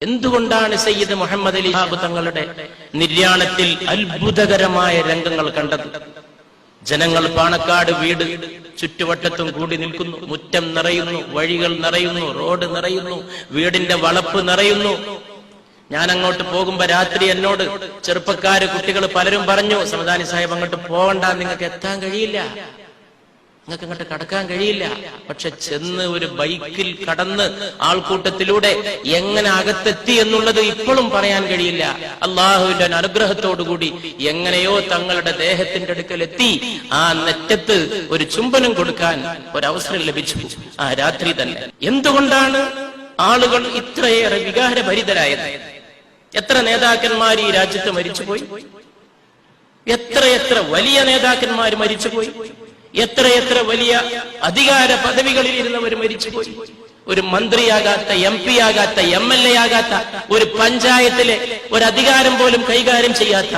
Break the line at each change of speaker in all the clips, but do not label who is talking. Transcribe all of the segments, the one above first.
എന്തുകൊണ്ടാണ് സയ്യിദ് മുഹമ്മദ് അലി ശിഹാബ് തങ്ങളുടെ നിര്യാണത്തിൽ അത്ഭുതകരമായ രംഗങ്ങൾ കണ്ടത്? ജനങ്ങൾ പാണക്കാട് വീട് ചുറ്റുവട്ടത്തും കൂടി നിൽക്കുന്നു, മുറ്റം നിറയുന്നു, വഴികൾ നിറയുന്നു, റോഡ് നിറയുന്നു, വീടിന്റെ വളപ്പ് നിറയുന്നു. ഞാൻ അങ്ങോട്ട് പോകുമ്പോ രാത്രി എന്നോട് ചെറുപ്പക്കാര് കുട്ടികൾ പലരും പറഞ്ഞു, സമദാനി സാഹിബ് അങ്ങോട്ട് പോകണ്ട, നിങ്ങൾക്ക് എത്താൻ കഴിയില്ല, നിങ്ങൾക്ക് അങ്ങോട്ട് കടക്കാൻ കഴിയില്ല. പക്ഷെ ചെന്ന് ഒരു ബൈക്കിൽ കടന്ന് ആൾക്കൂട്ടത്തിലൂടെ എങ്ങനെ അകത്തെത്തി എന്നുള്ളത് ഇപ്പോഴും പറയാൻ കഴിയില്ല. അള്ളാഹുവിന്റെ അനുഗ്രഹത്തോടുകൂടി എങ്ങനെയോ തങ്ങളുടെ ദേഹത്തിന്റെ അടുക്കൽ എത്തി ആ നെറ്റത്ത് ഒരു ചുംബനം കൊടുക്കാൻ ഒരവസരം ലഭിച്ചു ആ രാത്രി തന്നെ. എന്തുകൊണ്ടാണ് ആളുകൾ ഇത്രയേറെ വികാരഭരിതരായത്? എത്ര നേതാക്കന്മാർ ഈ രാജ്യത്ത് മരിച്ചുപോയി, എത്രയെത്ര വലിയ നേതാക്കന്മാർ മരിച്ചുപോയി, എത്രയെത്ര വലിയ അധികാര പദവികളിൽ ഇരുന്നവർ മരിച്ചുപോയി. ഒരു മന്ത്രിയാകാത്ത, MP ആകാത്ത, MLA ആകാത്ത, ഒരു പഞ്ചായത്തിലെ ഒരു അധികാരം പോലും കൈകാര്യം ചെയ്യാത്ത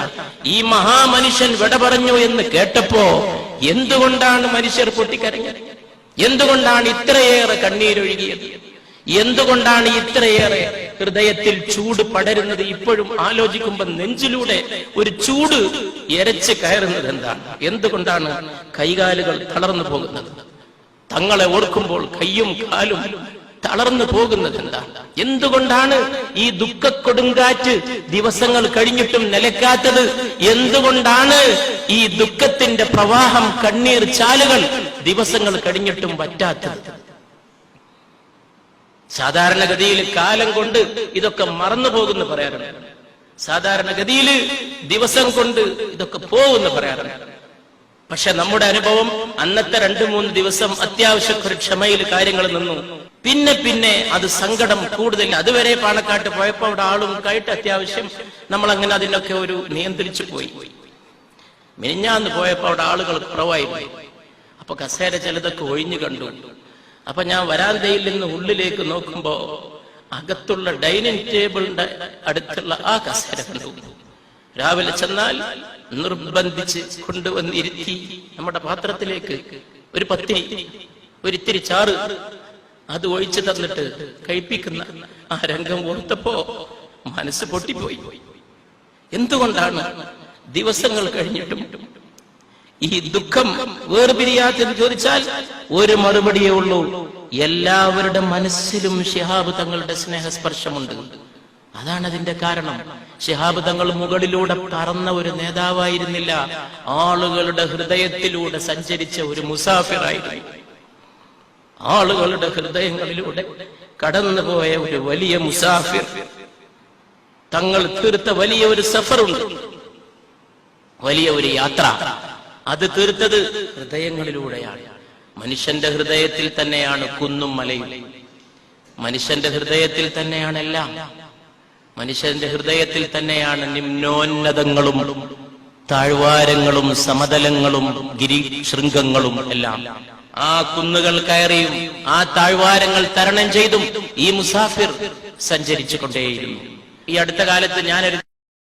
ഈ മഹാമനുഷ്യൻ വിട പറഞ്ഞു എന്ന് കേട്ടപ്പോ എന്തുകൊണ്ടാണ് മനുഷ്യർ പൊട്ടിക്കരഞ്ഞത്? എന്തുകൊണ്ടാണ് ഇത്രയേറെ കണ്ണീരൊഴുകിയത്? എന്തുകൊണ്ടാണ് ഇത്രയേറെ ഹൃദയത്തിൽ ചൂട് പടരുന്നത്? ഇപ്പോഴും ആലോചിക്കുമ്പോൾ നെഞ്ചിലൂടെ ഒരു ചൂട് എരച്ച് കയറുന്നത് എന്താണ്? എന്തുകൊണ്ടാണ് കൈകാലുകൾ തളർന്നു പോകുന്നത്? തങ്ങളെ ഓർക്കുമ്പോൾ കയ്യും കാലും തളർന്നു പോകുന്നത് എന്താണ്? എന്തുകൊണ്ടാണ് ഈ ദുഃഖക്കൊടുങ്കാറ്റ് ദിവസങ്ങൾ കഴിഞ്ഞിട്ടും നിലക്കാത്തത്? എന്തുകൊണ്ടാണ് ഈ ദുഃഖത്തിന്റെ പ്രവാഹം, കണ്ണീർ ചാലുകൾ ദിവസങ്ങൾ കഴിഞ്ഞിട്ടും വറ്റാത്തത്? സാധാരണഗതിയിൽ കാലം കൊണ്ട് ഇതൊക്കെ മറന്നു പോകുന്നു പറയാറുണ്ട്. സാധാരണഗതിയിൽ ദിവസം കൊണ്ട് ഇതൊക്കെ പോകുന്നു പറയാറുണ്ട്. പക്ഷെ നമ്മുടെ അനുഭവം അന്നത്തെ 2-3 ദിവസം അത്യാവശ്യം ക്ഷമയിൽ കാര്യങ്ങൾ നിന്നു. പിന്നെ പിന്നെ അത് സങ്കടം കൂടുതൽ. അതുവരെ പാണക്കാട്ട് പോയപ്പോ അവിടെ ആളും കയറ്റ് അത്യാവശ്യം നമ്മൾ അങ്ങനെ അതിനൊക്കെ ഒരു നിയന്ത്രിച്ചു പോയി. മിനിഞ്ഞാന്ന് പോയപ്പോ അവിടെ ആളുകൾ കുറവായി. അപ്പൊ കസേര ചിലതൊക്കെ ഒഴിഞ്ഞു കണ്ടു. അപ്പൊ ഞാൻ വരാന്തയിൽ നിന്ന് ഉള്ളിലേക്ക് നോക്കുമ്പോ അകത്തുള്ള ഡൈനിങ് ടേബിളിന്റെ അടുത്തുള്ള ആ കസേര കണ്ടു. രാവിലെ ചെന്നാൽ നിർബന്ധിച്ച് കൊണ്ടുവന്നിരുത്തി നമ്മുടെ പാത്രത്തിലേക്ക് ഒരു പത്തിരി, ഒരിത്തിരി ചാറ് അത് ഒഴിച്ചു തന്നിട്ട് കഴിപ്പിക്കുന്ന ആ രംഗം ഓർത്തപ്പോ മനസ്സ് പൊട്ടിപ്പോയി. എന്തുകൊണ്ടാണ് ദിവസങ്ങൾ കഴിഞ്ഞിട്ടും ഈ ദുഃഖം വേർപിരിയാത്തെന്ന് ചോദിച്ചാൽ ഒരു മറുപടിയേ ഉള്ളൂ. എല്ലാവരുടെ മനസ്സിലും ശിഹാബ് തങ്ങളുടെ സ്നേഹസ്പർശമുണ്ട്. അതാണ് അതിന്റെ കാരണം. ശിഹാബ് തങ്ങൾ മുകളിലൂടെ പറന്ന ഒരു നേതാവായിരുന്നില്ല, ആളുകളുടെ ഹൃദയത്തിലൂടെ സഞ്ചരിച്ച ഒരു മുസാഫിറായിരുന്നു. ആളുകളുടെ ഹൃദയങ്ങളിലൂടെ കടന്നുപോയ ഒരു വലിയ മുസാഫിർ. തങ്ങൾ തീർത്ത വലിയ ഒരു സഫറുണ്ട്, വലിയ ഒരു യാത്ര. അത് തീർത്തത് ഹൃദയങ്ങളിലൂടെയാണ്. മനുഷ്യന്റെ ഹൃദയത്തിൽ തന്നെയാണ് കുന്നും മലയും, മനുഷ്യന്റെ ഹൃദയത്തിൽ തന്നെയാണ് എല്ലാം. മനുഷ്യന്റെ ഹൃദയത്തിൽ തന്നെയാണ് നിമ്നോന്നതങ്ങളും താഴ്വാരങ്ങളും സമതലങ്ങളും ഗിരിശൃംഗങ്ങളും എല്ലാം. ആ കുന്നുകൾ കയറിയും ആ താഴ്വാരങ്ങൾ തരണം ചെയ്തും ഈ മുസാഫിർ സഞ്ചരിച്ചു കൊണ്ടേയിരുന്നു. ഈ അടുത്ത കാലത്ത് ഞാനൊരു